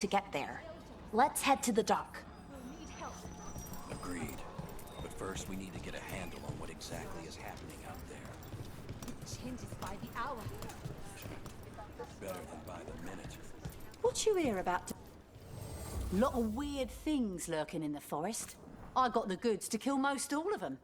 to get there. Let's head to the dock. Agreed. But first we need to get a handle on what exactly is happening out there. It changes by the hour. Better than by the minute. What you hear about? Lot of weird things lurking in the forest. I got the goods to kill most all of them.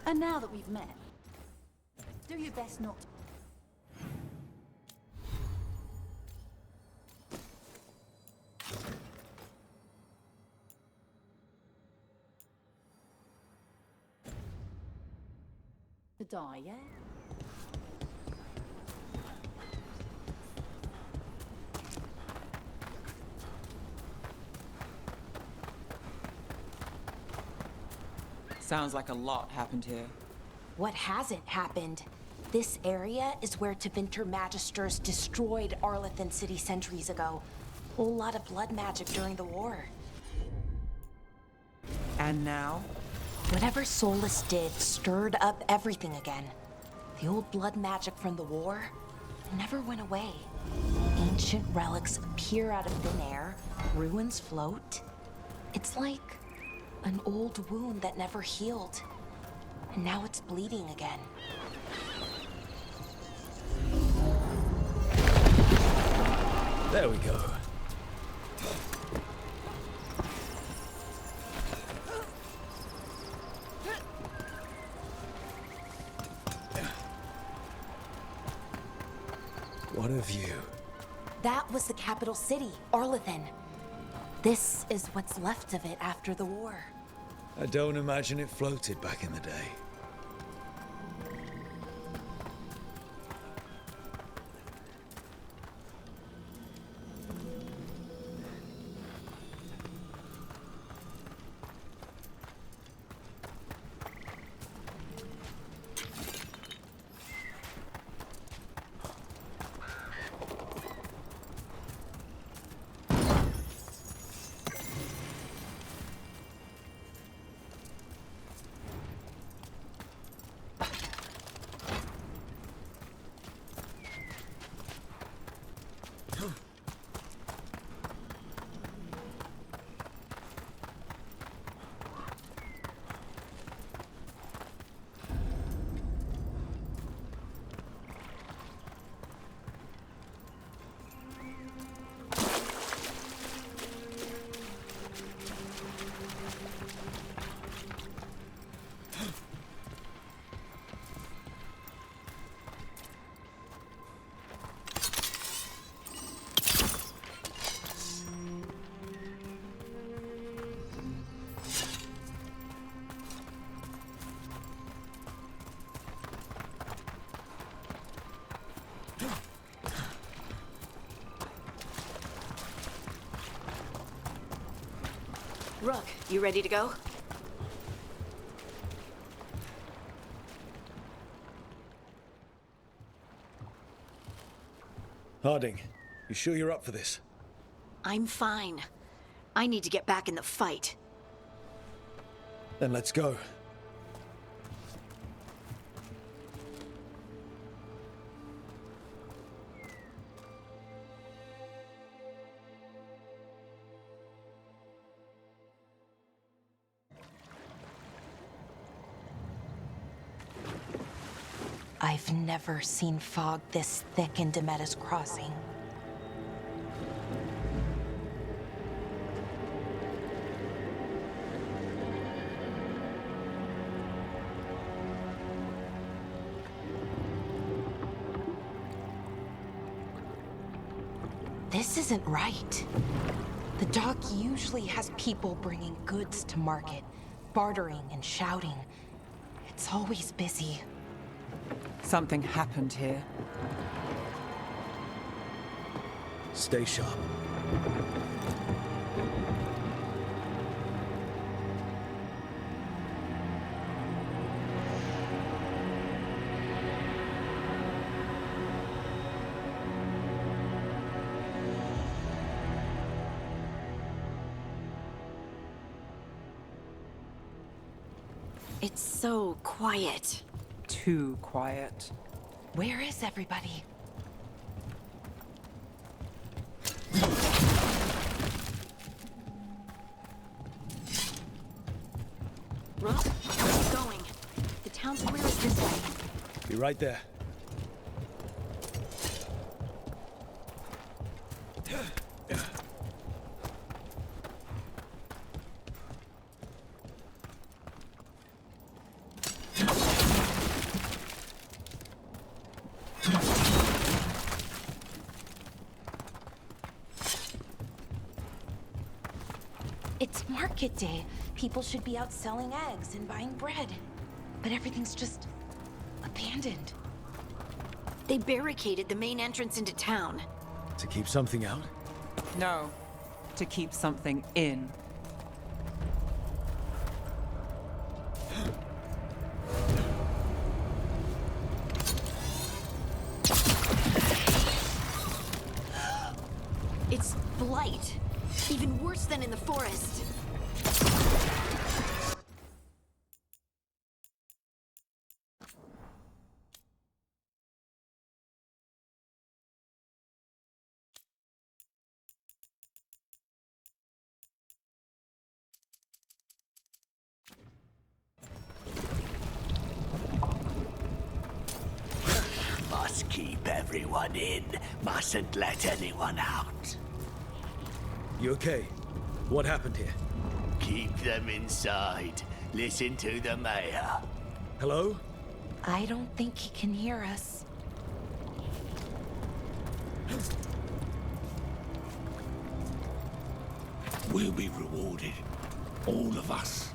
And now that we've met, do your best not to die, yeah? Sounds like a lot happened here. What hasn't happened? This area is where Tevinter Magisters destroyed Arlathan City centuries ago. A whole lot of blood magic during the war. And now? Whatever Solus did stirred up everything again. The old blood magic from the war never went away. Ancient relics appear out of thin air, ruins float. It's like an old wound that never healed. And now it's bleeding again. There we go. What a view. That was the capital city, Arlathan. This is what's left of it after the war. I don't imagine it floated back in the day. Rook, you ready to go? Harding, you sure you're up for this? I'm fine. I need to get back in the fight. Then let's go. I've never seen fog this thick in Demetta's Crossing. This isn't right. The dock usually has people bringing goods to market, bartering and shouting. It's always busy. Something happened here. Stay sharp. It's so quiet. Too quiet. Where is everybody? Rook, where are you going? The town square is this way. Be right there. It's market day. People should be out selling eggs and buying bread. But everything's just abandoned. They barricaded the main entrance into town. To keep something out? No. To keep something in. It's blight. Even worse than in the forest. Must keep everyone in. Mustn't let anyone out. You okay? What happened here? Keep them inside. Listen to the mayor. Hello? I don't think he can hear us. We'll be rewarded. All of us.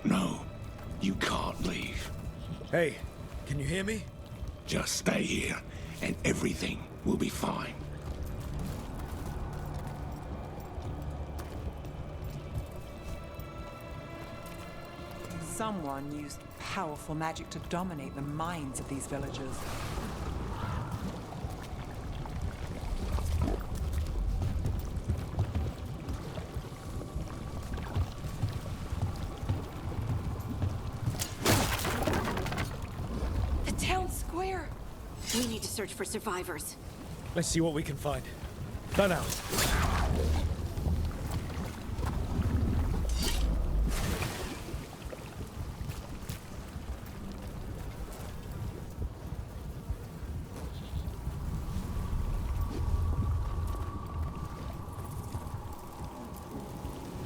No, you can't leave. Hey, can you hear me? Just stay here, and everything will be fine. Someone used powerful magic to dominate the minds of these villagers. The town square! We need to search for survivors. Let's see what we can find. Turn out.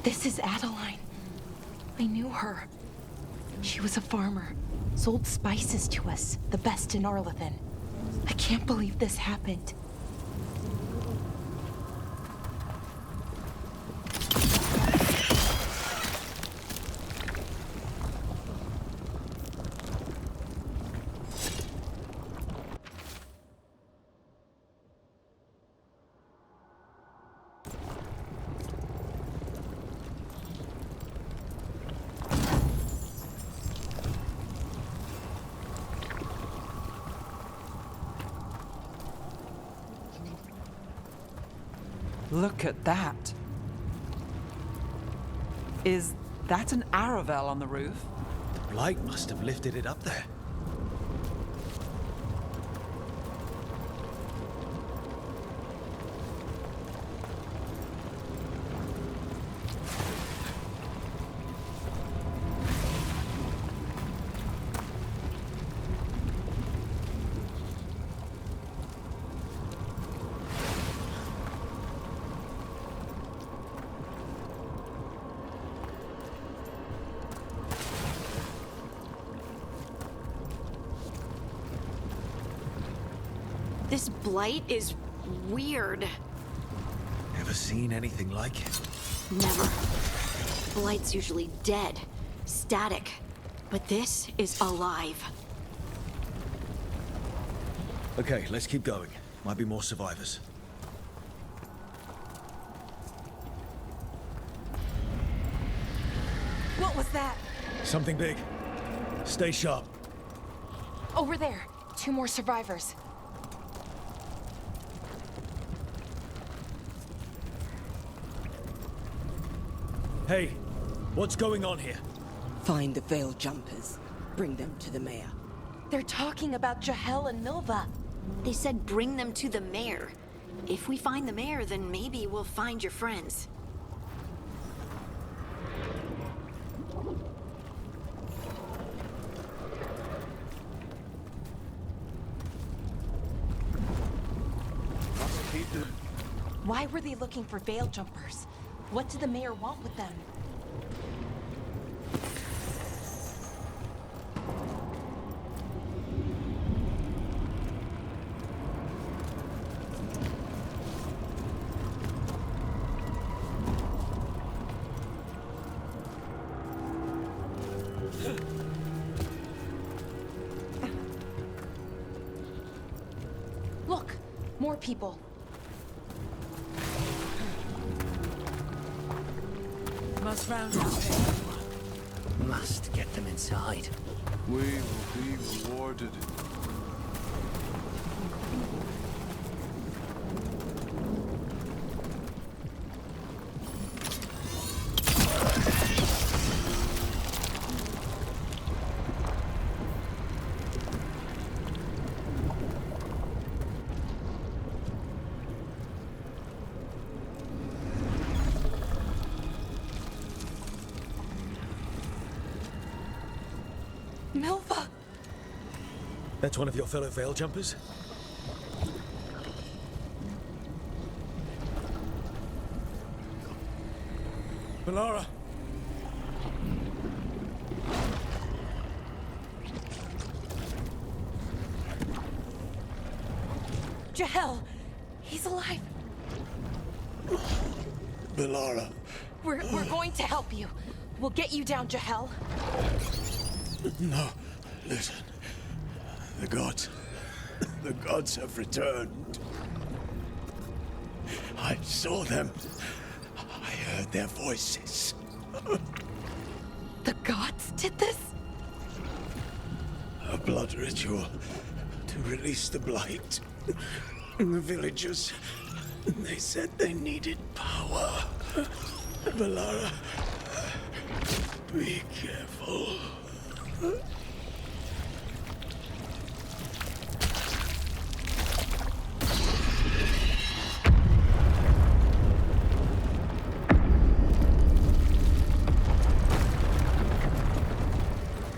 This is Adeline. I knew her. She was a farmer, sold spices to us, the best in Arlethan. I can't believe this happened. Look at that. Is that an Aravel on the roof? The blight must have lifted it up there. This blight is weird. Ever seen anything like it? Never. Blight's usually dead, static. But this is alive. Okay, let's keep going. Might be more survivors. What was that? Something big. Stay sharp. Over there. 2 more survivors. Hey, what's going on here? Find the veil jumpers. Bring them to the mayor. They're talking about Jahel and Milva. They said bring them to the mayor. If we find the mayor, then maybe we'll find your friends. Why were they looking for veil jumpers? What did the mayor want with them? Look, more people. Must round up here. Must get them inside. We will be rewarded. Milva! That's one of your fellow veil jumpers? Balara! Jahel! He's alive! Balara. We're going to help you. We'll get you down, Jahel. No, listen. The gods have returned. I saw them. I heard their voices. The gods did this? A blood ritual to release the blight. The villagers, they said they needed power. Balara, be careful.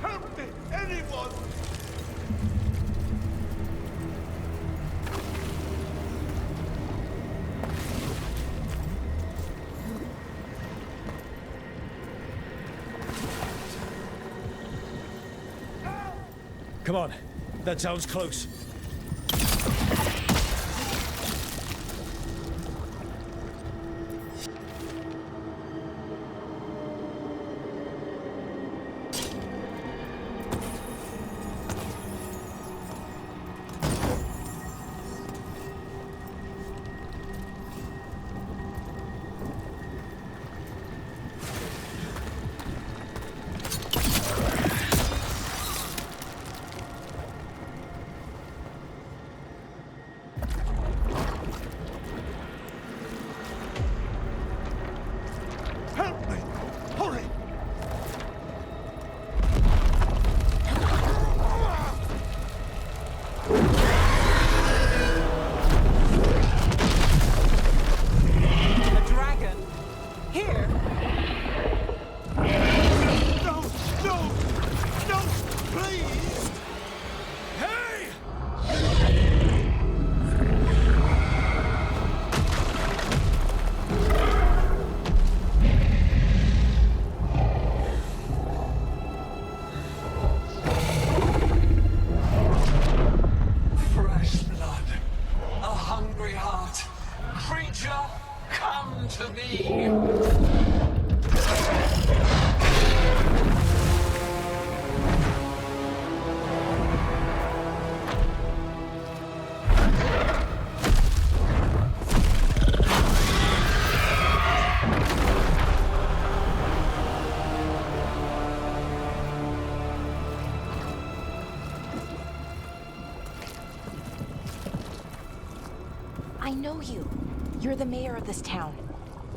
Help me, anyone! Come on. That sounds close. I know you. You're the mayor of this town.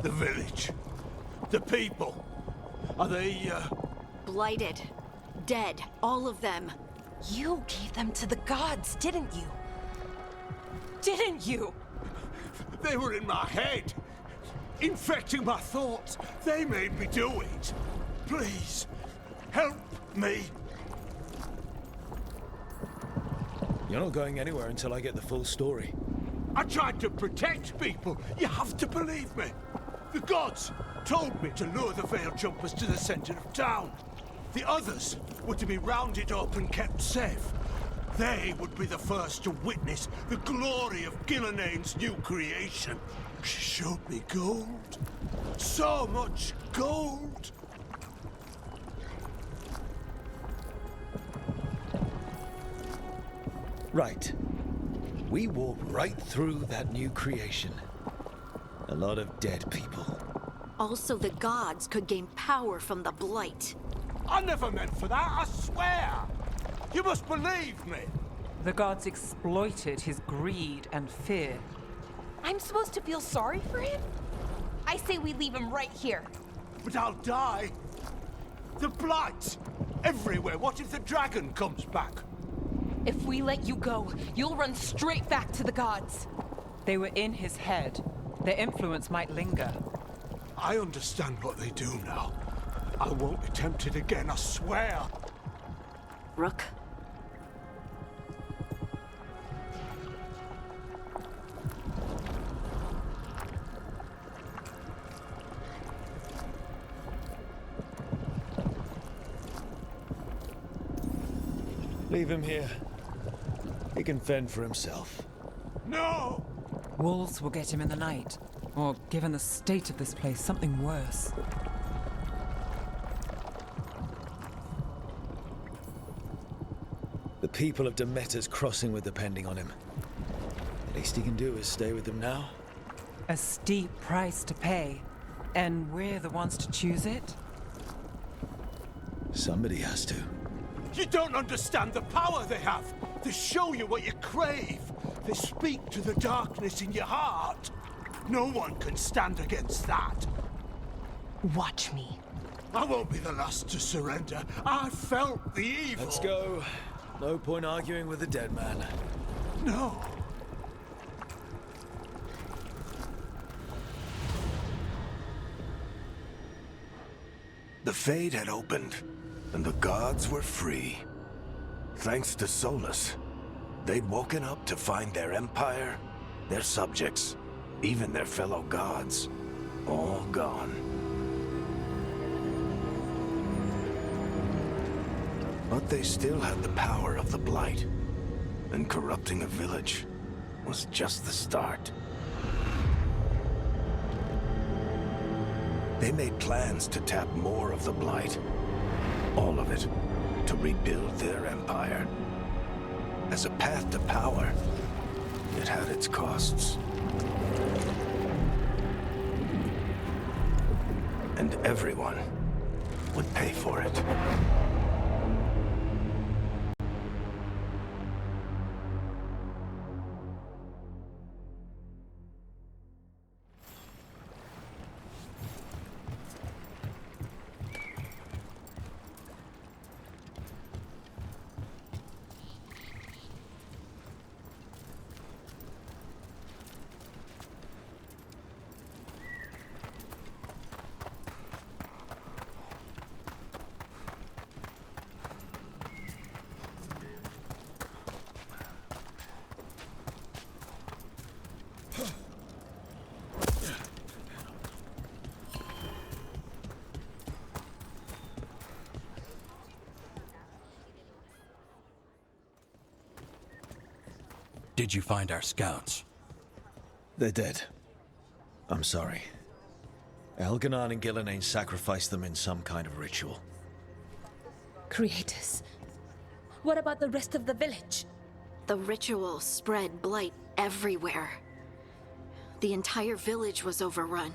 The village. The people. Are they, Blighted. Dead. All of them. You gave them to the gods, didn't you? Didn't you? They were in my head. Infecting my thoughts. They made me do it. Please, help me. You're not going anywhere until I get the full story. I tried to protect people. You have to believe me. The gods told me to lure the Veil Jumpers to the center of town. The others were to be rounded up and kept safe. They would be the first to witness the glory of Gillenane's new creation. She showed me gold. So much gold. Right. We walked right through that new creation. A lot of dead people. Also, the gods could gain power from the Blight. I never meant for that, I swear. You must believe me. The gods exploited his greed and fear. I'm supposed to feel sorry for him? I say we leave him right here. But I'll die. The Blight. Everywhere. What if the dragon comes back? If we let you go, you'll run straight back to the gods. They were in his head. Their influence might linger. I understand what they do now. I won't attempt it again, I swear. Rook. Leave him here. He can fend for himself. No! Wolves will get him in the night. Or, given the state of this place, something worse. The people of Demeter's Crossing were depending on him. The least he can do is stay with them now. A steep price to pay. And we're the ones to choose it? Somebody has to. You don't understand the power they have. They show you what you crave. They speak to the darkness in your heart. No one can stand against that. Watch me. I won't be the last to surrender. I felt the evil. Let's go. No point arguing with the dead man. No. The Fade had opened, and the gods were free. Thanks to Solus, they'd woken up to find their empire, their subjects, even their fellow gods, all gone. But they still had the power of the Blight, and corrupting a village was just the start. They made plans to tap more of the Blight, all of it, to rebuild their empire. As a path to power, it had its costs. And everyone would pay for it. Did you find our scouts? They're dead. I'm sorry. Elganon and Gillenane sacrificed them in some kind of ritual. Creators. What about the rest of the village? The ritual spread blight everywhere. The entire village was overrun.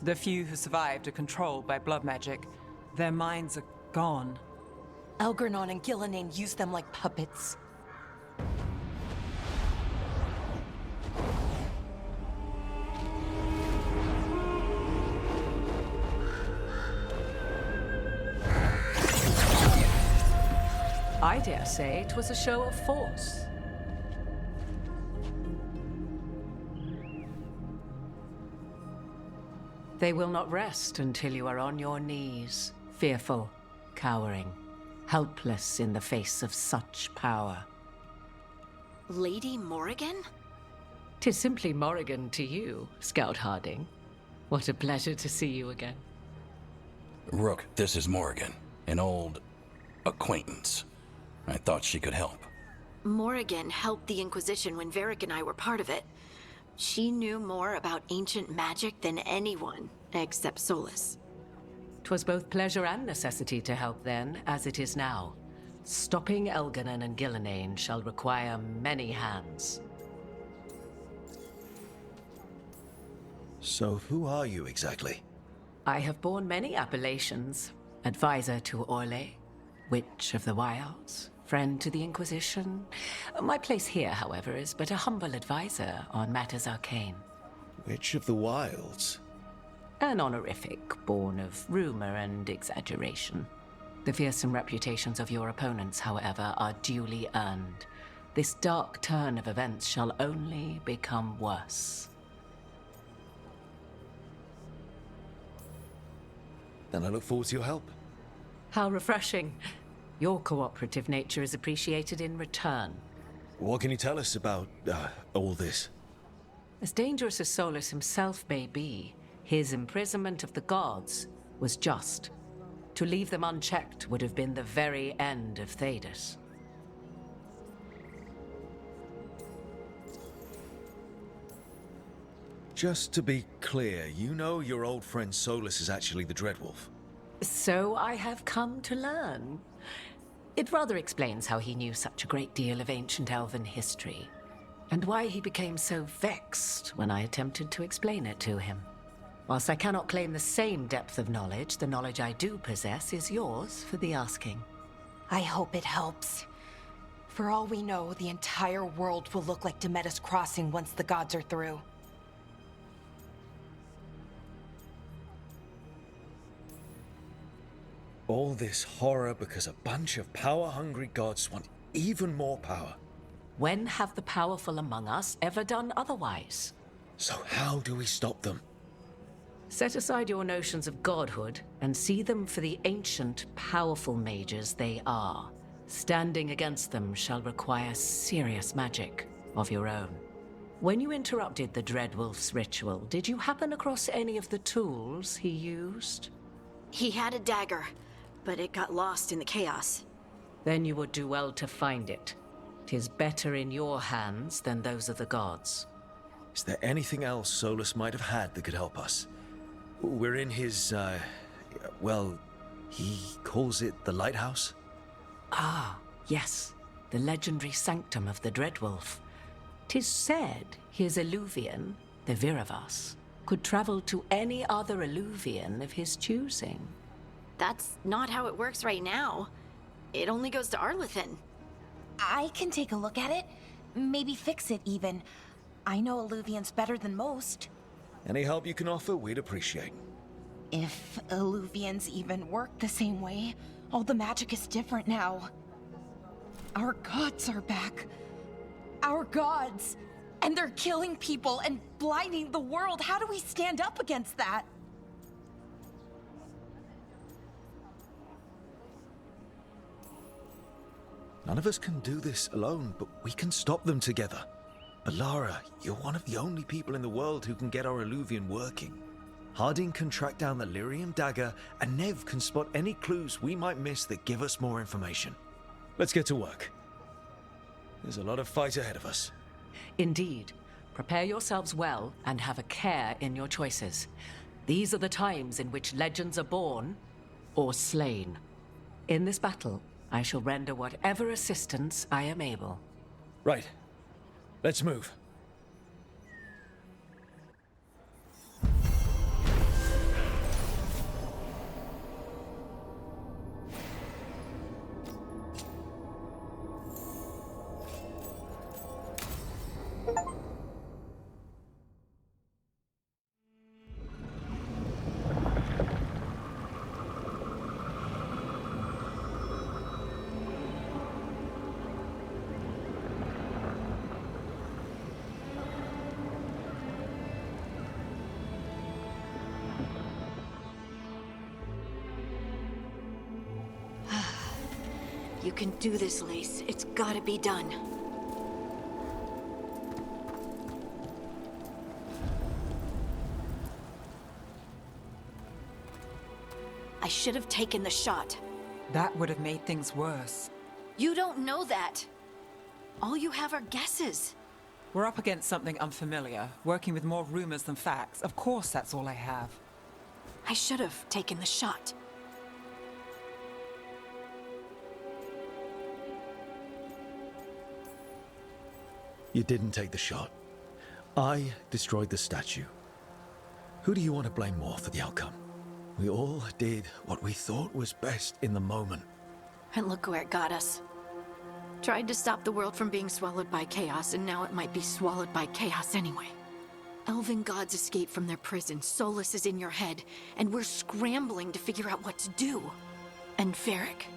The few who survived are controlled by blood magic. Their minds are gone. Elgarnon and Gillenane used them like puppets. I dare say it was a show of force. They will not rest until you are on your knees, fearful, cowering, helpless in the face of such power. Lady Morrigan? 'Tis simply Morrigan to you, Scout Harding. What a pleasure to see you again. Rook, this is Morrigan, an old acquaintance. I thought she could help. Morrigan helped the Inquisition when Varric and I were part of it. She knew more about ancient magic than anyone, except Solus. 'Twas both pleasure and necessity to help then, as it is now. Stopping Elganon and Gillenane shall require many hands. So who are you exactly? I have borne many appellations. Advisor to Orlais, Witch of the Wilds, friend to the Inquisition. My place here, however, is but a humble advisor on matters arcane. Witch of the Wilds? An honorific born of rumor and exaggeration. The fearsome reputations of your opponents, however, are duly earned. This dark turn of events shall only become worse. Then I look forward to your help. How refreshing. Your cooperative nature is appreciated in return. What can you tell us about all this? As dangerous as Solus himself may be, his imprisonment of the gods was just. To leave them unchecked would have been the very end of Thedas. Just to be clear, you know your old friend Solus is actually the Dreadwolf. So I have come to learn. It rather explains how he knew such a great deal of ancient elven history, and why he became so vexed when I attempted to explain it to him. Whilst I cannot claim the same depth of knowledge, the knowledge I do possess is yours for the asking. I hope it helps. For all we know, the entire world will look like Demetus Crossing once the gods are through. All this horror because a bunch of power-hungry gods want even more power. When have the powerful among us ever done otherwise? So how do we stop them? Set aside your notions of godhood and see them for the ancient, powerful mages they are. Standing against them shall require serious magic of your own. When you interrupted the Dreadwolf's ritual, did you happen across any of the tools he used? He had a dagger, but it got lost in the chaos. Then you would do well to find it. 'Tis better in your hands than those of the gods. Is there anything else Solus might have had that could help us? We're in his, well, he calls it the Lighthouse? Ah, yes. The legendary sanctum of the Dreadwolf. 'Tis said his Illuvian, the Viravas, could travel to any other Illuvian of his choosing. That's not how it works right now. It only goes to Arlethan. I can take a look at it. Maybe fix it, even. I know Illuvians better than most. Any help you can offer, we'd appreciate. If Illuvians even work the same way, all the magic is different now. Our gods are back. Our gods! And they're killing people and blinding the world. How do we stand up against that? None of us can do this alone, but we can stop them together. Alara, you're one of the only people in the world who can get our Illuvian working. Harding can track down the Lyrium dagger, and Nev can spot any clues we might miss that give us more information. Let's get to work. There's a lot of fight ahead of us. Indeed. Prepare yourselves well and have a care in your choices. These are the times in which legends are born or slain. In this battle, I shall render whatever assistance I am able. Right. Let's move. You can do this, Lace. It's gotta be done. I should have taken the shot. That would have made things worse. You don't know that. All you have are guesses. We're up against something unfamiliar, working with more rumors than facts. Of course that's all I have. I should have taken the shot. You didn't take the shot. I destroyed the statue. Who do you want to blame more for the outcome? We all did what we thought was best in the moment. And look where it got us. Tried to stop the world from being swallowed by chaos, and now it might be swallowed by chaos anyway. Elven gods escaped from their prison, Solus is in your head, and we're scrambling to figure out what to do. And Varric.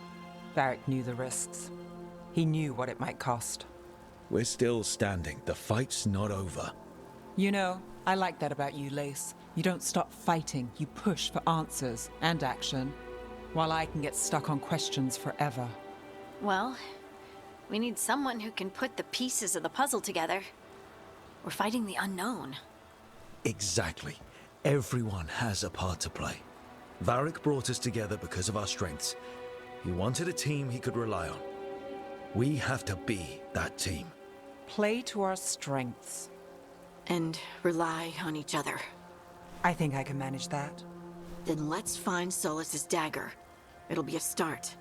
Varric knew the risks. He knew what it might cost. We're still standing. The fight's not over. You know, I like that about you, Lace. You don't stop fighting, you push for answers and action, while I can get stuck on questions forever. Well, we need someone who can put the pieces of the puzzle together. We're fighting the unknown. Exactly. Everyone has a part to play. Varric brought us together because of our strengths. He wanted a team he could rely on. We have to be that team. Play to our strengths. And rely on each other. I think I can manage that. Then let's find Solus's dagger. It'll be a start.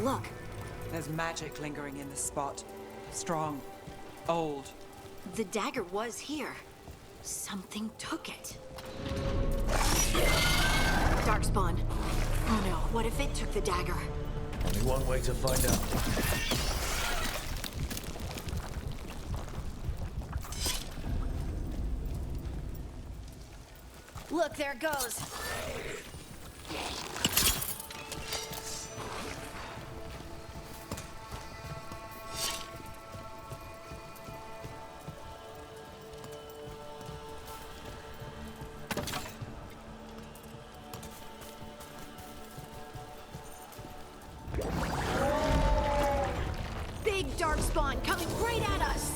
Look. There's magic lingering in this spot. Strong. Old. The dagger was here. Something took it. Darkspawn. Oh no, what if it took the dagger? Only one way to find out. Look, there it goes. Big Darkspawn coming right at us!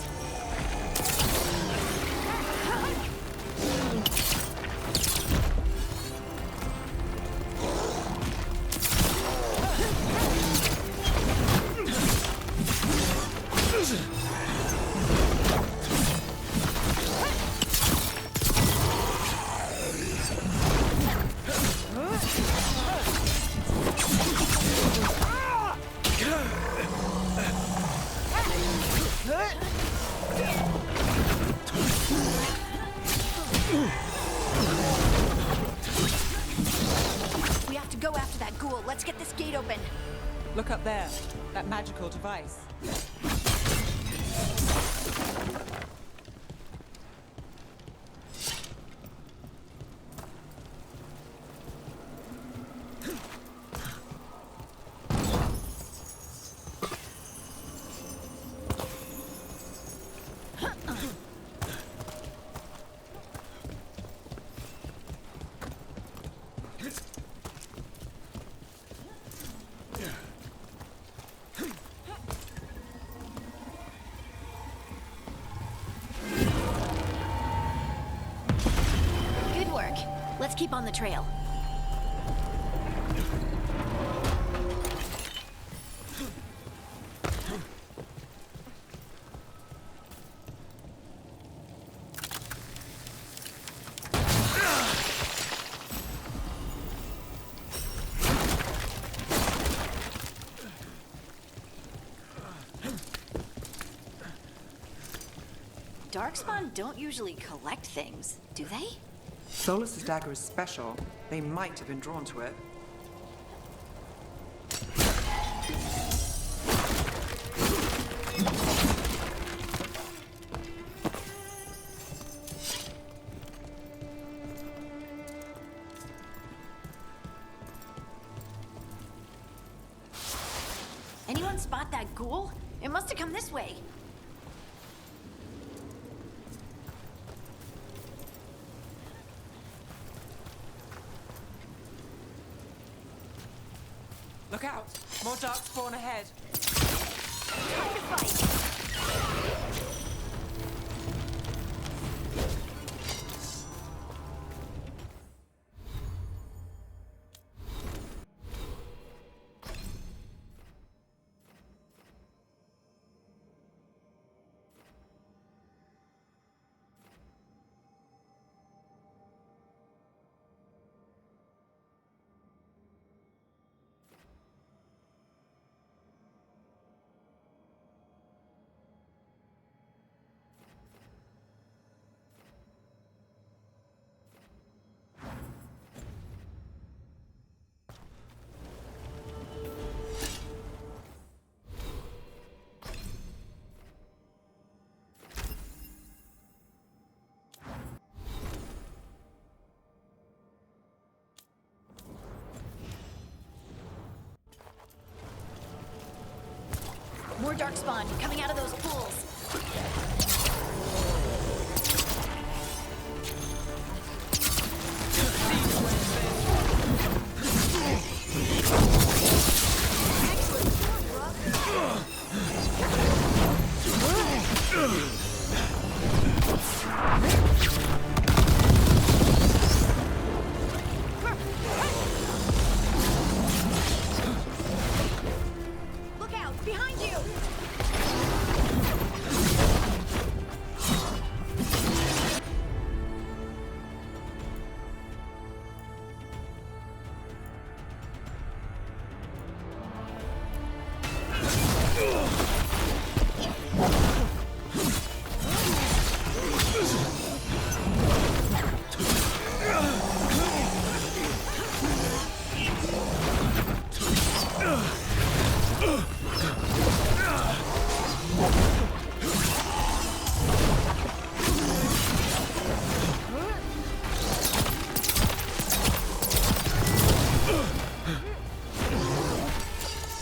We have to go after that ghoul. Let's get this gate open. Look up there. That magical device. Good work. Let's keep on the trail. Darkspawn don't usually collect things, do they? Solus's dagger is special. They might have been drawn to it. Anyone spot that ghoul? It must have come this way. Look out! More dark spawn ahead. Time to fight. More darkspawn coming out of those pools. Look out! Behind you!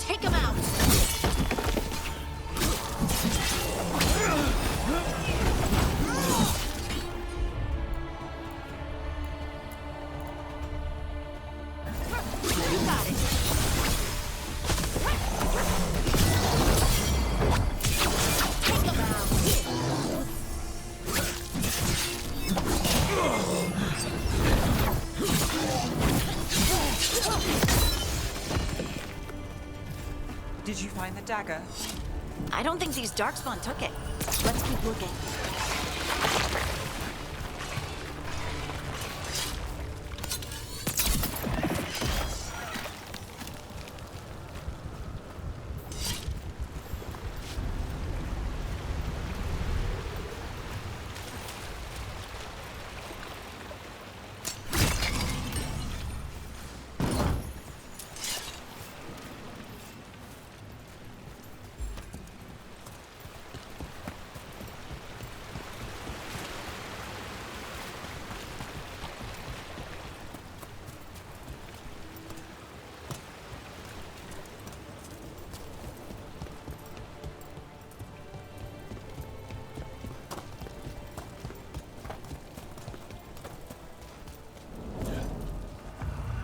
Take him out! You got it! Take him out! Did you find the dagger? I don't think these darkspawn took it. Let's keep looking.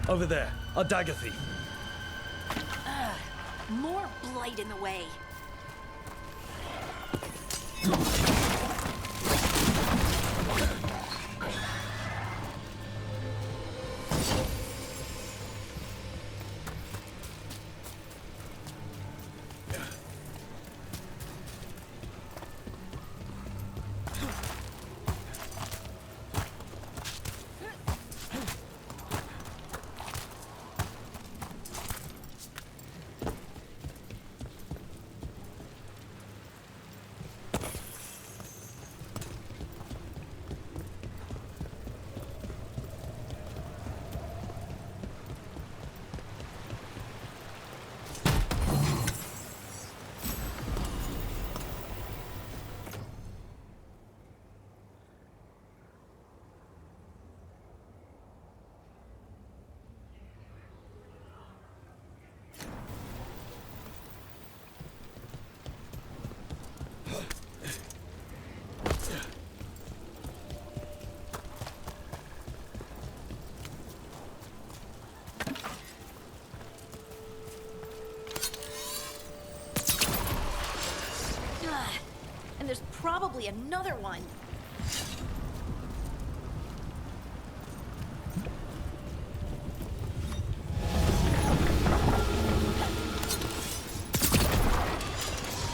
Over there, a dagger thief. More blight in the way. probably another one.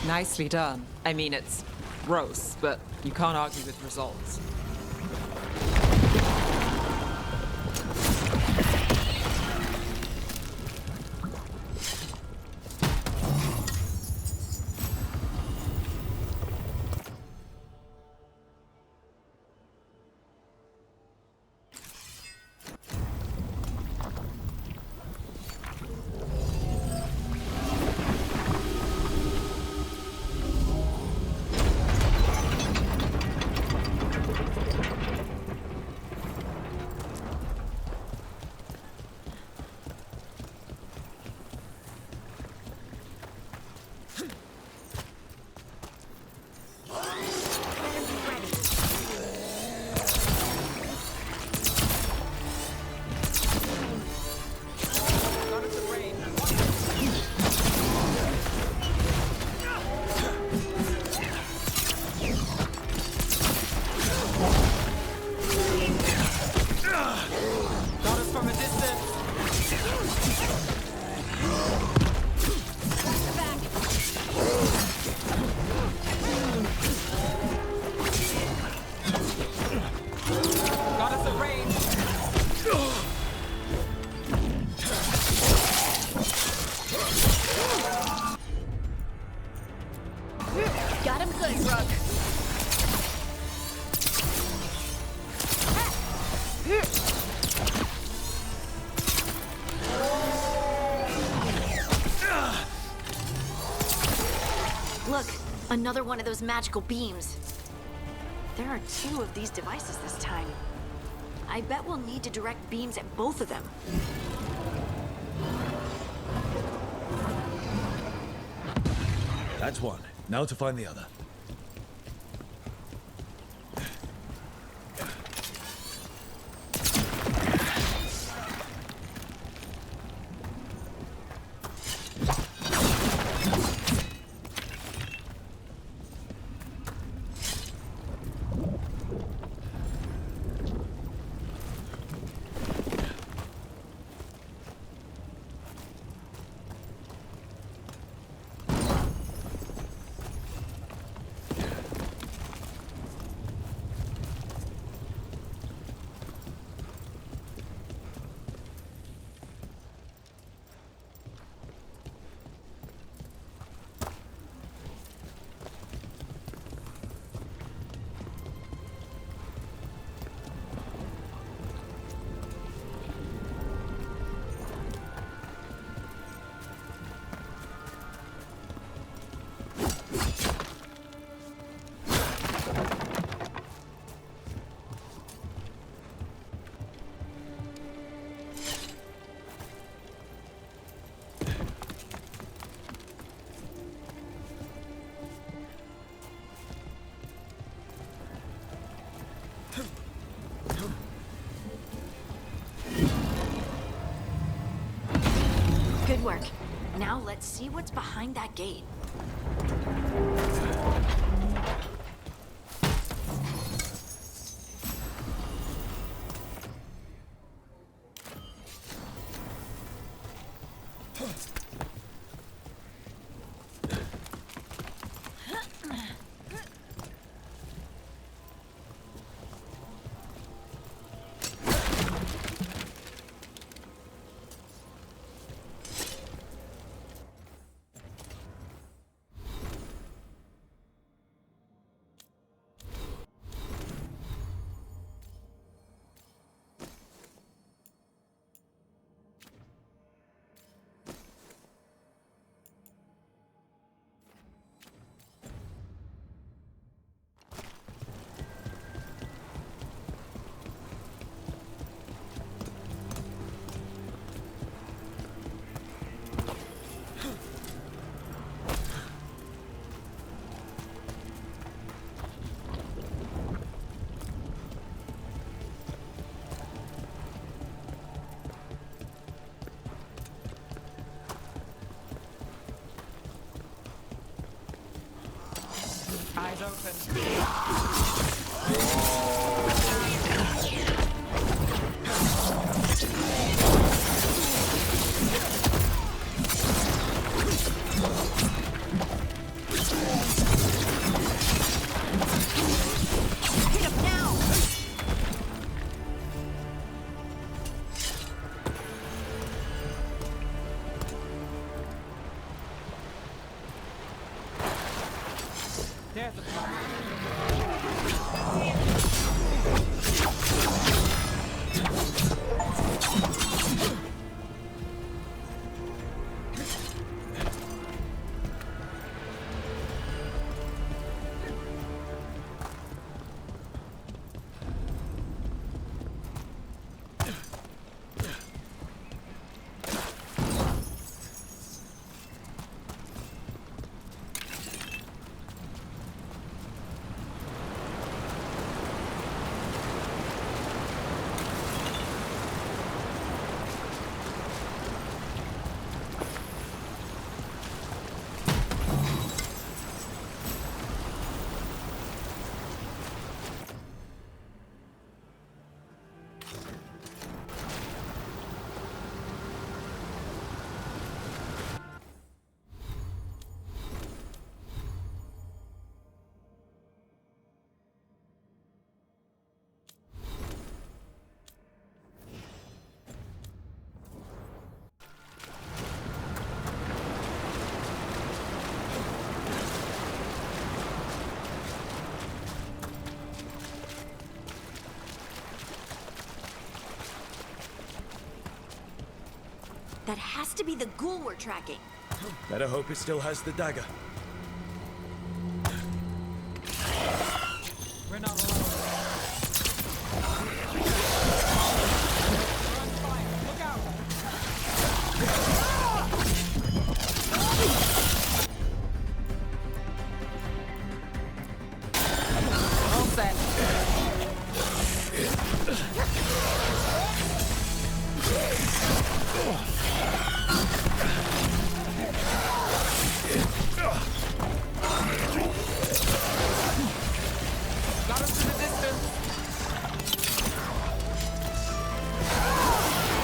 Nicely done. I mean, it's gross, but you can't argue with results. Got him good, Rook. Look, another one of those magical beams. There are 2 of these devices this time. I bet we'll need to direct beams at both of them. That's one. Now to find the other. Good work. Now let's see what's behind that gate. Eyes open. Hit him now! There's the problem. That has to be the ghoul we're tracking. Better hope it still has the dagger. We're not alone. We're on fire. Look out! All set. Got him to the distance.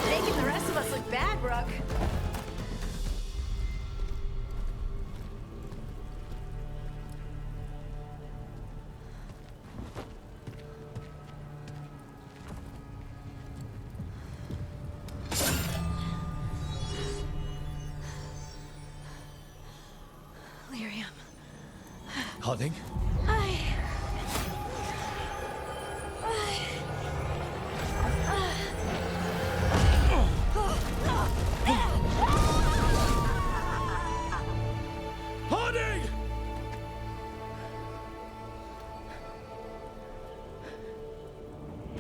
Making the rest of us look bad, Rook. Lyrium. Harding? Harding!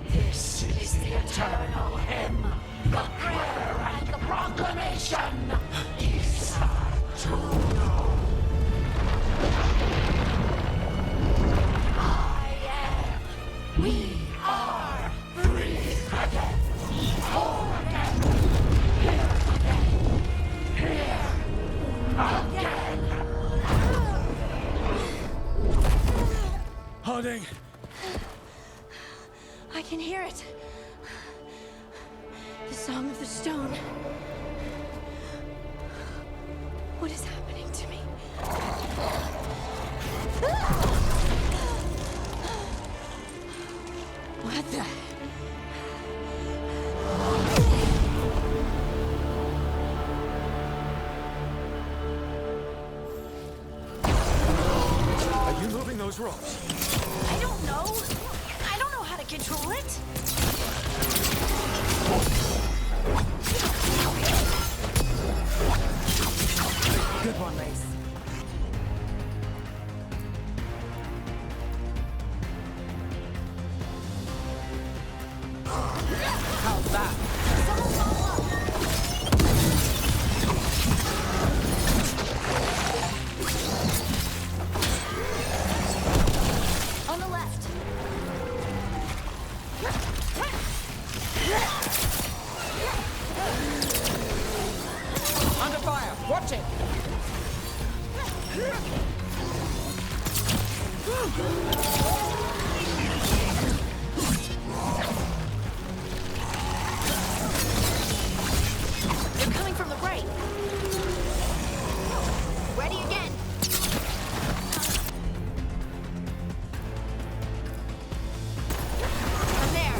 This is the eternal hymn, the prayer and the proclamation. Isa to know. I am. We are free again. Whole again. Here again. Here again. Harding! I can hear it. The Song of the Stone. What is happening to me? What the? Are you moving those rocks? I don't know. I don't know how to control it. Good one, Lace. How's that? Someone follow up. On the left. Under fire! Watch it! They're coming from the right. Ready again. I'm there.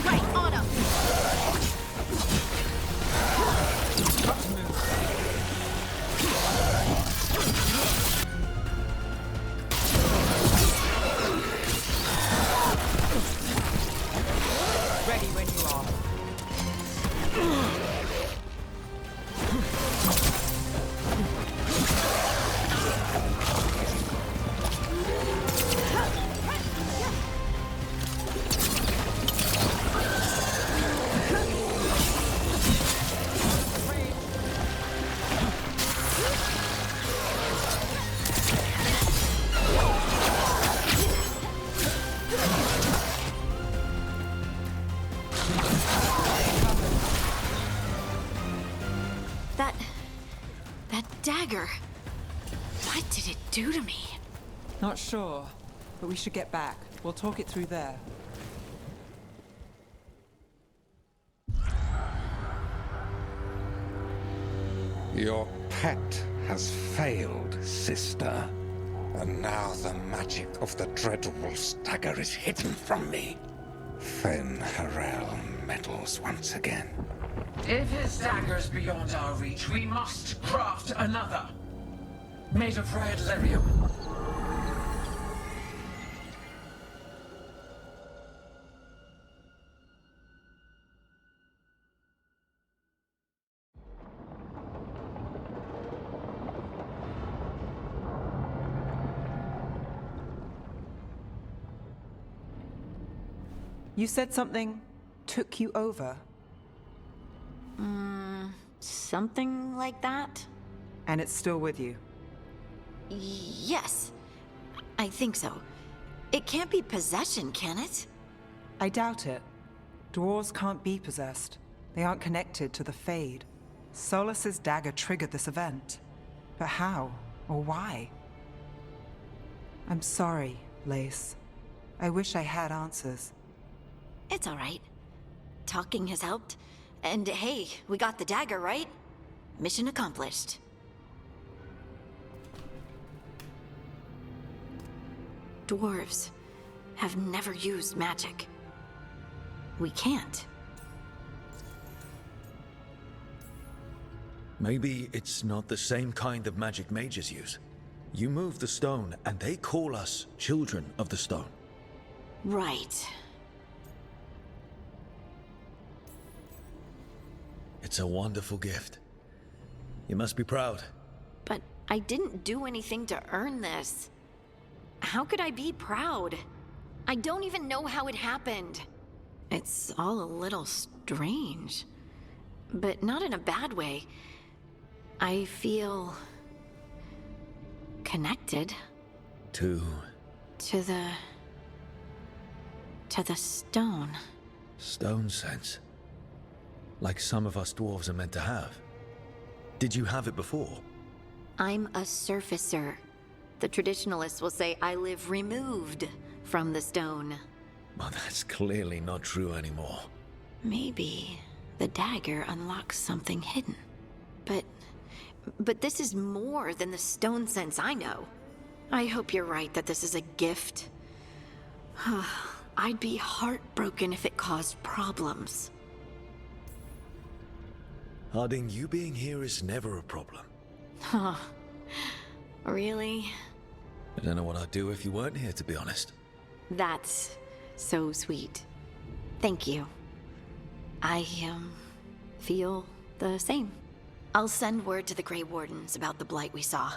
Right, on 'em. Ready when you are. That dagger. What did it do to me? Not sure, but we should get back. We'll talk it through there. Your pet has failed, sister. And now the magic of the dreadful stagger is hidden from me. Fen Harel meddles once again. If his dagger's beyond our reach, we must craft another. Made of red lyrium. You said something took you over. Something like that? And it's still with you. Yes. I think so. It can't be possession, can it? I doubt it. Dwarves can't be possessed. They aren't connected to the Fade. Solus's dagger triggered this event. But how? Or why? I'm sorry, Lace. I wish I had answers. It's all right. Talking has helped. And hey, we got the dagger, right? Mission accomplished. Dwarves have never used magic. We can't. Maybe it's not the same kind of magic mages use. You move the stone, and they call us children of the stone. Right. It's a wonderful gift. You must be proud. But I didn't do anything to earn this. How could I be proud? I don't even know how it happened. It's all a little strange. But not in a bad way. I feel... connected. To the stone. stone sense. Like some of us dwarves are meant to have. Did you have it before? I'm a surfacer. The traditionalists will say I live removed from the stone. Well, that's clearly not true anymore. Maybe the dagger unlocks something hidden. But this is more than the stone sense I know. I hope you're right that this is a gift. I'd be heartbroken if it caused problems. Harding, you being here is never a problem. Huh. Really? I don't know what I'd do if you weren't here, to be honest. That's so sweet. Thank you. I, feel the same. I'll send word to the Grey Wardens about the blight we saw.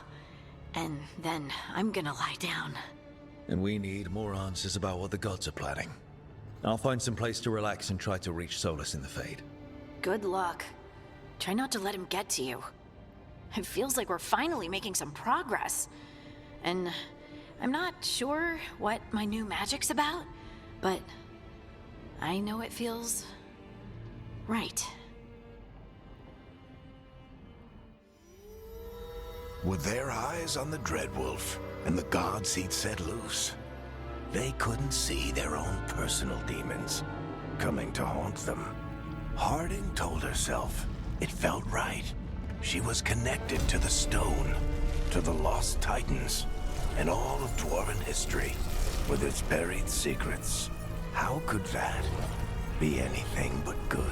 And then I'm gonna lie down. And we need more answers about what the gods are planning. I'll find some place to relax and try to reach Solus in the Fade. Good luck. Try not to let him get to you. It feels like we're finally making some progress. And I'm not sure what my new magic's about, but I know it feels right. With their eyes on the Dreadwolf and the gods he'd set loose, they couldn't see their own personal demons coming to haunt them. Harding told herself it felt right. She was connected to the stone, to the lost titans, and all of Dwarven history, with its buried secrets. How could that be anything but good?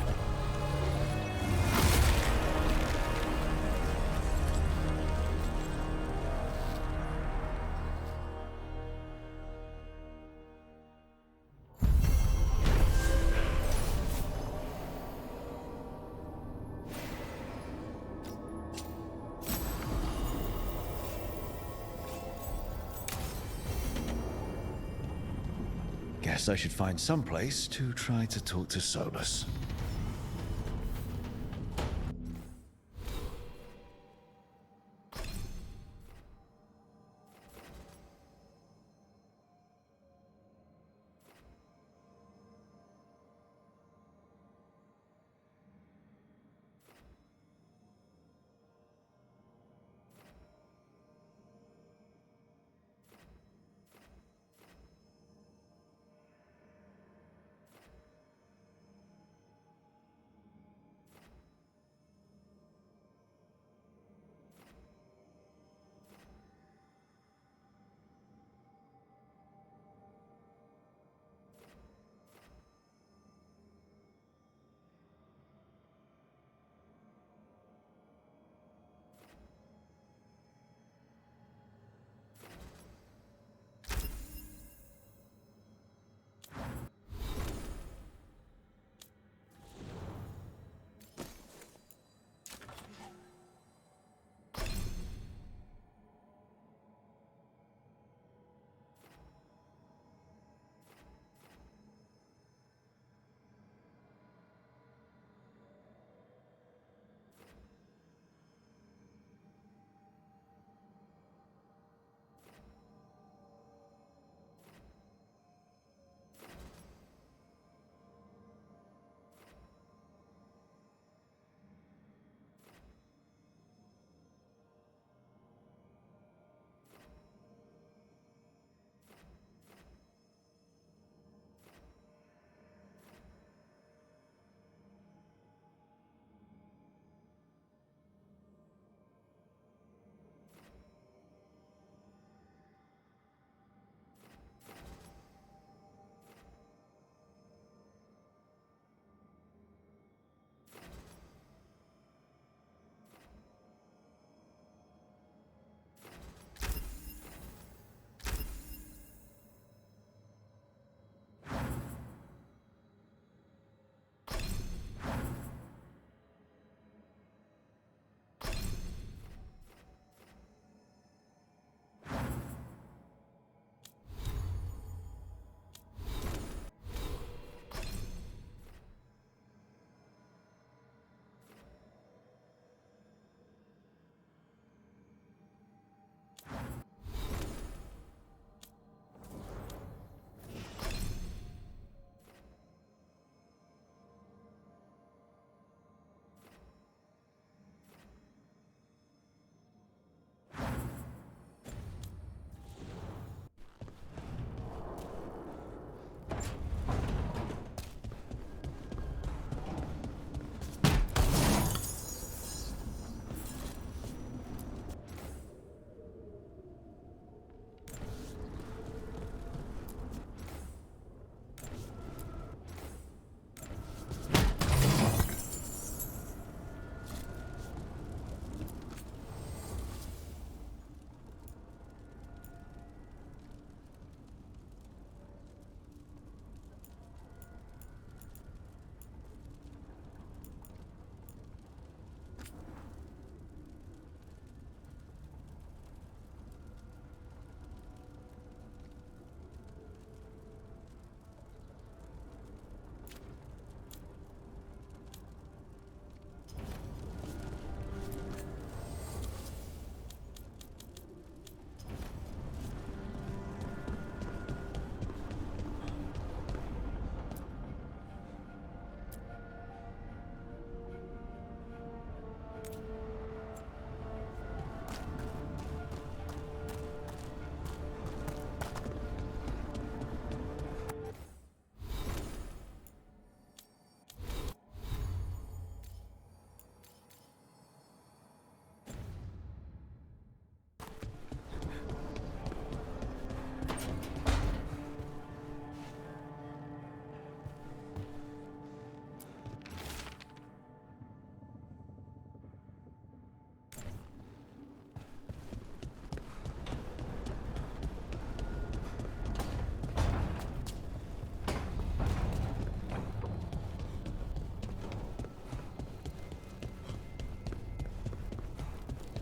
Guess I should find some place to try to talk to Solus.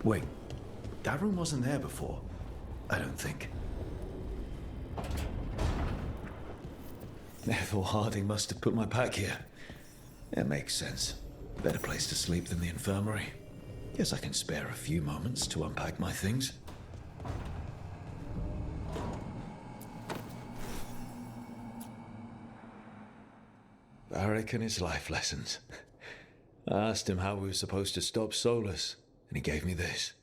Wait, that room wasn't there before. I don't think. Therefore, Harding must have put my pack here. It makes sense. Better place to sleep than the infirmary. Guess I can spare a few moments to unpack my things. Varric and his life lessons. I asked him how we were supposed to stop Solus, and he gave me this.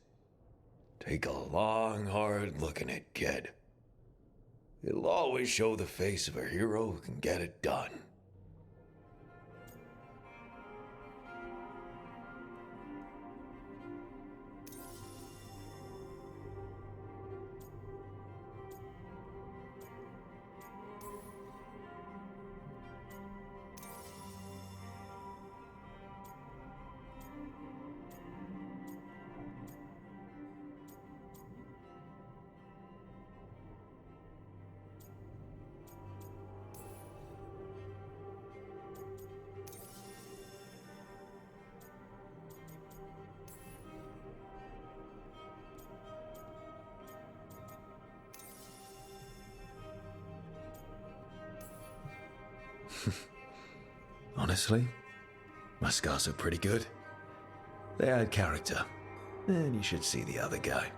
Take a long, hard look at it, kid. It'll always show the face of a hero who can get it done. Honestly, my scars are pretty good. They add character. And you should see the other guy.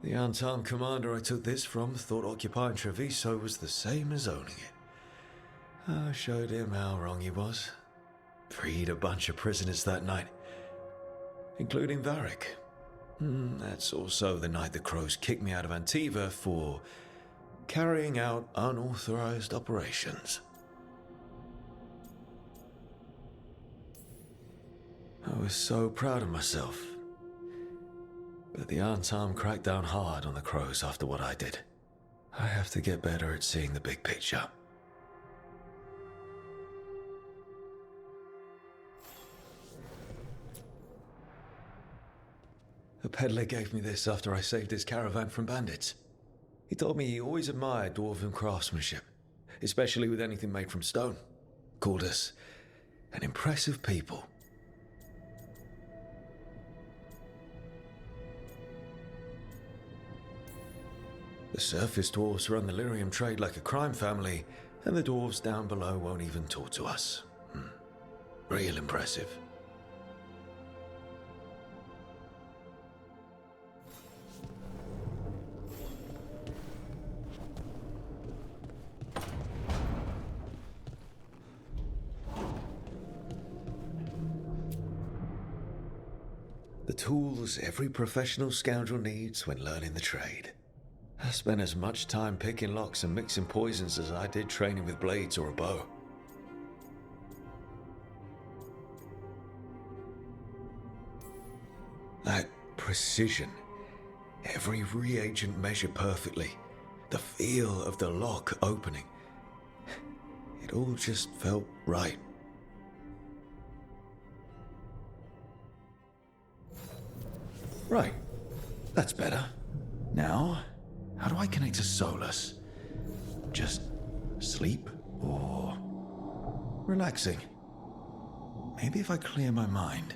The unarmed commander I took this from thought occupying Treviso was the same as owning it. I showed him how wrong he was. Freed a bunch of prisoners that night, including Varric. That's also the night the Crows kicked me out of Antiva for carrying out unauthorized operations. I was so proud of myself. But the Arntam cracked down hard on the Crows after what I did. I have to get better at seeing the big picture. A peddler gave me this after I saved his caravan from bandits. He told me he always admired dwarven craftsmanship, especially with anything made from stone. Called us an impressive people. The surface dwarves run the lyrium trade like a crime family, and the dwarves down below won't even talk to us. Real impressive. The tools every professional scoundrel needs when learning the trade. I spent as much time picking locks and mixing poisons as I did training with blades or a bow. That precision, every reagent measured perfectly, the feel of the lock opening, it all just felt right. Right, that's better. Now, how do I connect to Solus? Just sleep or relaxing? Maybe if I clear my mind.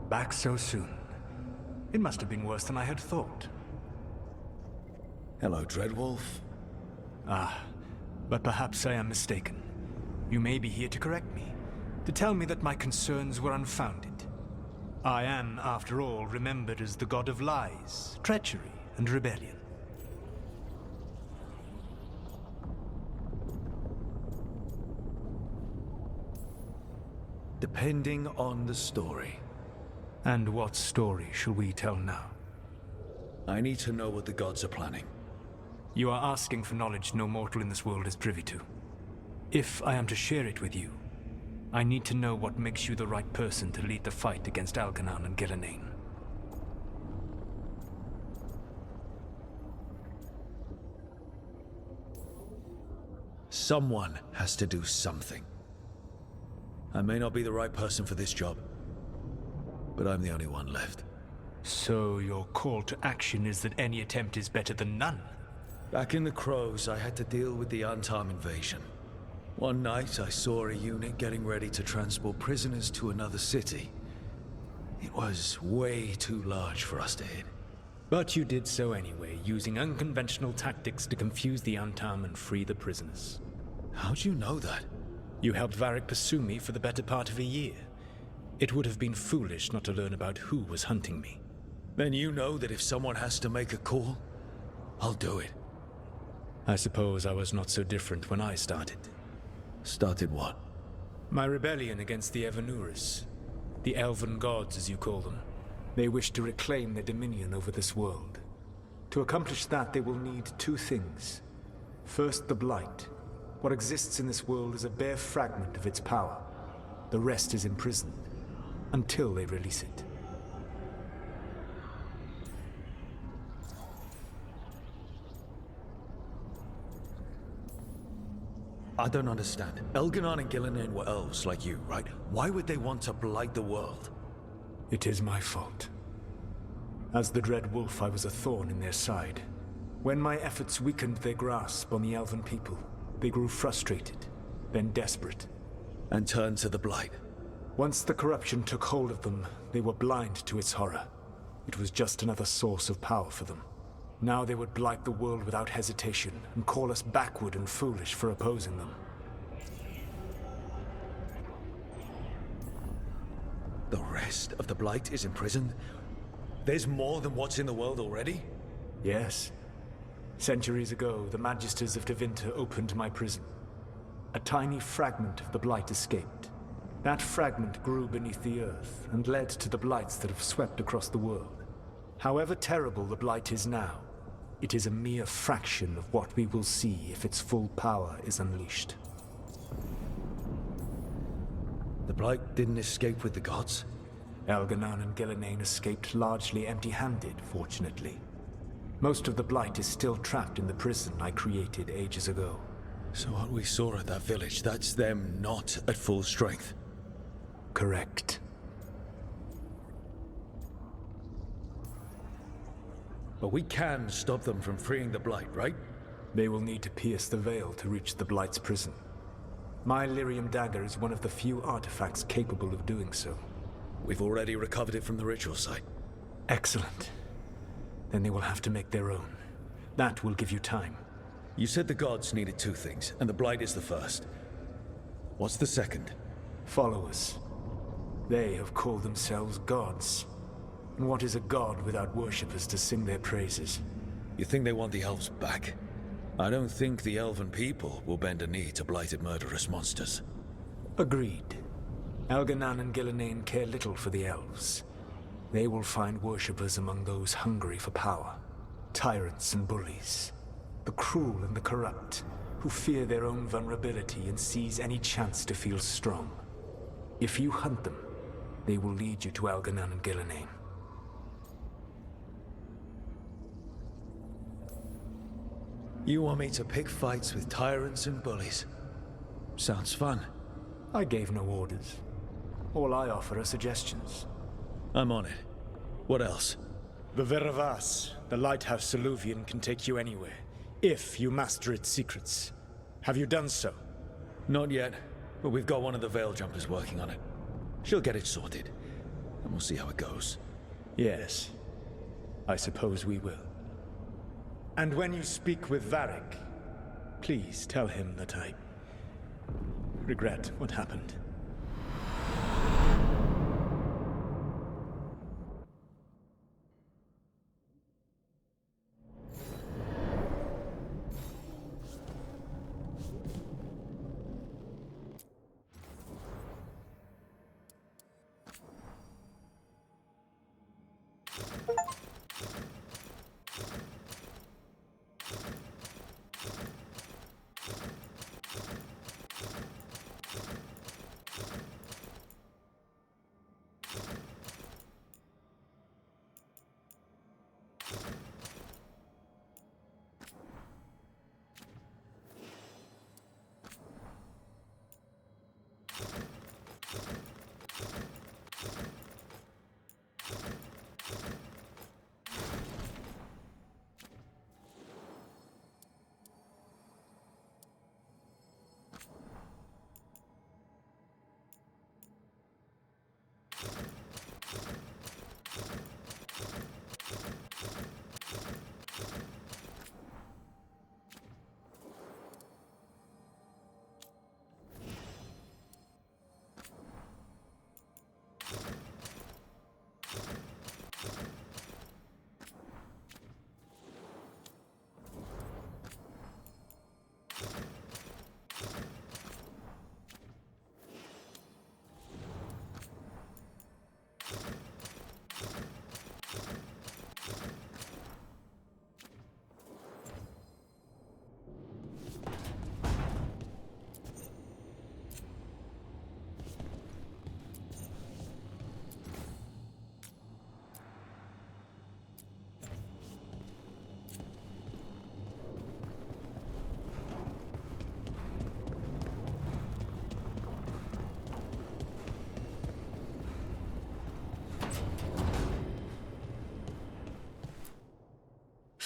Back so soon. It must have been worse than I had thought. Hello, Dreadwolf. Ah, but perhaps I am mistaken. You may be here to correct me, to tell me that my concerns were unfounded. I am, after all, remembered as the god of lies, treachery, and rebellion. Depending on the story. And what story shall we tell now? I need to know what the gods are planning. You are asking for knowledge no mortal in this world is privy to. If I am to share it with you, I need to know what makes you the right person to lead the fight against Algernon and Gillenane. Someone has to do something. I may not be the right person for this job, but I'm the only one left. So your call to action is that any attempt is better than none? Back in the Crows, I had to deal with the Antam invasion. One night, I saw a unit getting ready to transport prisoners to another city. It was way too large for us to hit. But you did so anyway, using unconventional tactics to confuse the Antam and free the prisoners. How'd you know that? You helped Varric pursue me for the better part of a year. It would have been foolish not to learn about who was hunting me. Then you know that if someone has to make a call, I'll do it. I suppose I was not so different when I started. Started what? My rebellion against the Evanuris. The Elven Gods, as you call them. They wish to reclaim their dominion over this world. To accomplish that, they will need two things. First, the Blight. What exists in this world is a bare fragment of its power. The rest is imprisoned, until they release it. I don't understand. Elganon and Gillinan were elves like you, right? Why would they want to blight the world? It is my fault. As the Dread Wolf, I was a thorn in their side. When my efforts weakened their grasp on the Elven people, they grew frustrated, then desperate. And turned to the Blight. Once the corruption took hold of them, they were blind to its horror. It was just another source of power for them. Now they would blight the world without hesitation, and call us backward and foolish for opposing them. The rest of the Blight is imprisoned? There's more than what's in the world already? Yes. Centuries ago, the Magisters of Tevinter opened my prison. A tiny fragment of the Blight escaped. That fragment grew beneath the earth, and led to the Blights that have swept across the world. However terrible the Blight is now, it is a mere fraction of what we will see if its full power is unleashed. The Blight didn't escape with the gods? Elganon and Gillinan escaped largely empty-handed, fortunately. Most of the Blight is still trapped in the prison I created ages ago. So what we saw at that village, that's them not at full strength? Correct. But we can stop them from freeing the Blight, right? They will need to pierce the veil to reach the Blight's prison. My Lyrium dagger is one of the few artifacts capable of doing so. We've already recovered it from the ritual site. Excellent. Then they will have to make their own. That will give you time. You said the gods needed two things, and the Blight is the first. What's the second? Followers. They have called themselves gods. And what is a god without worshippers to sing their praises? You think they want the elves back? I don't think the elven people will bend a knee to blighted murderous monsters. Agreed. Elganon and Gillinan care little for the elves. They will find worshippers among those hungry for power. Tyrants and bullies. The cruel and the corrupt, who fear their own vulnerability and seize any chance to feel strong. If you hunt them, they will lead you to Elganon and Gillinan. You want me to pick fights with tyrants and bullies? Sounds fun. I gave no orders. All I offer are suggestions. I'm on it. What else? The Veravas, the lighthouse Soluvian, can take you anywhere, if you master its secrets. Have you done so? Not yet, but we've got one of the Veil Jumpers working on it. She'll get it sorted, and we'll see how it goes. Yes, I suppose we will. And when you speak with Varric, please tell him that I regret what happened.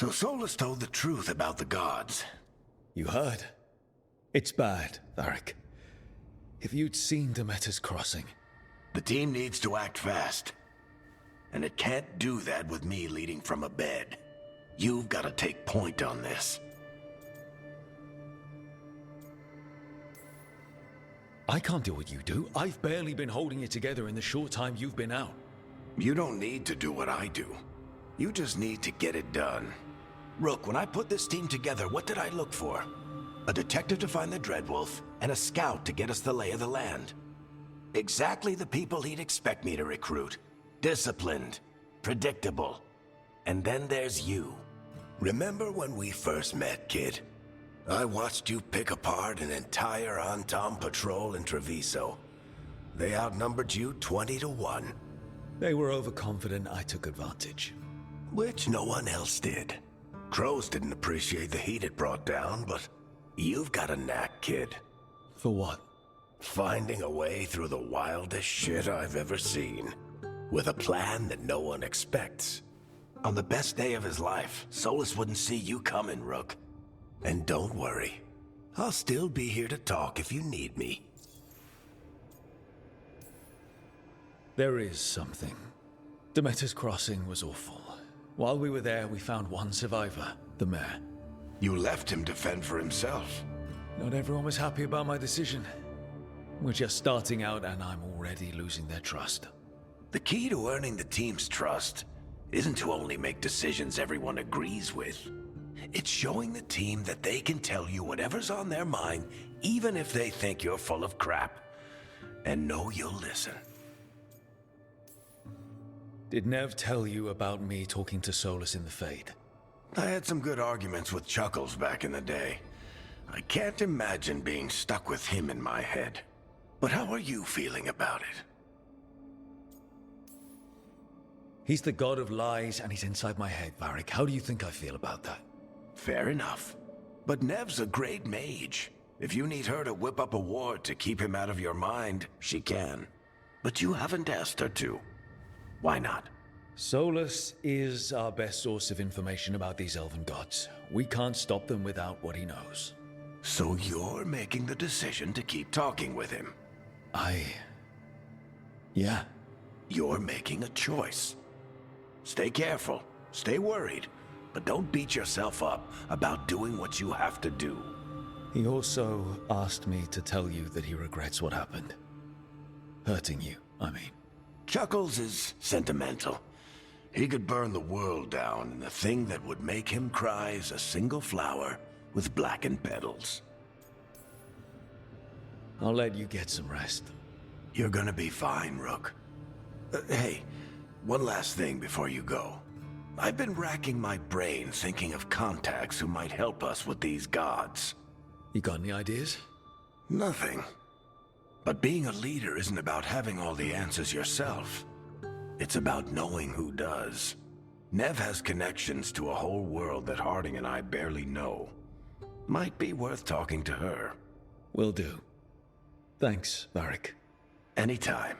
So Solus told the truth about the gods. You heard? It's bad, Varric. If you'd seen Demeter's crossing... The team needs to act fast. And it can't do that with me leading from a bed. You've got to take point on this. I can't do what you do. I've barely been holding it together in the short time you've been out. You don't need to do what I do. You just need to get it done. Rook, when I put this team together, what did I look for? A detective to find the Dreadwolf, and a scout to get us the lay of the land. Exactly the people he'd expect me to recruit. Disciplined, predictable. And then there's you. Remember when we first met, kid? I watched you pick apart an entire Antom patrol in Treviso. They outnumbered you 20 to 1. They were overconfident. I took advantage. Which no one else did. Crows didn't appreciate the heat it brought down, but you've got a knack, kid. For what? Finding a way through the wildest shit I've ever seen. With a plan that no one expects. On the best day of his life, Solus wouldn't see you coming, Rook. And don't worry. I'll still be here to talk if you need me. There is something. Demeter's crossing was awful. While we were there, we found one survivor, the mayor. You left him to fend for himself. Not everyone was happy about my decision. We're just starting out and I'm already losing their trust. The key to earning the team's trust isn't to only make decisions everyone agrees with. It's showing the team that they can tell you whatever's on their mind, even if they think you're full of crap. And know you'll listen. Did Nev tell you about me talking to Solus in the Fade? I had some good arguments with Chuckles back in the day. I can't imagine being stuck with him in my head. But how are you feeling about it? He's the god of lies and he's inside my head, Varric. How do you think I feel about that? Fair enough. But Nev's a great mage. If you need her to whip up a ward to keep him out of your mind, she can. But you haven't asked her to. Why not? Solus is our best source of information about these elven gods. We can't stop them without what he knows. So you're making the decision to keep talking with him? Yeah. You're making a choice. Stay careful, stay worried, but don't beat yourself up about doing what you have to do. He also asked me to tell you that he regrets what happened. Hurting you, I mean. Chuckles is sentimental. He could burn the world down, and the thing that would make him cry is a single flower with blackened petals. I'll let you get some rest. You're gonna be fine, Rook. Hey, one last thing before you go. I've been racking my brain thinking of contacts who might help us with these gods. You got any ideas? Nothing. But being a leader isn't about having all the answers yourself. It's about knowing who does. Nev has connections to a whole world that Harding and I barely know. Might be worth talking to her. Will do. Thanks, Varric. Anytime.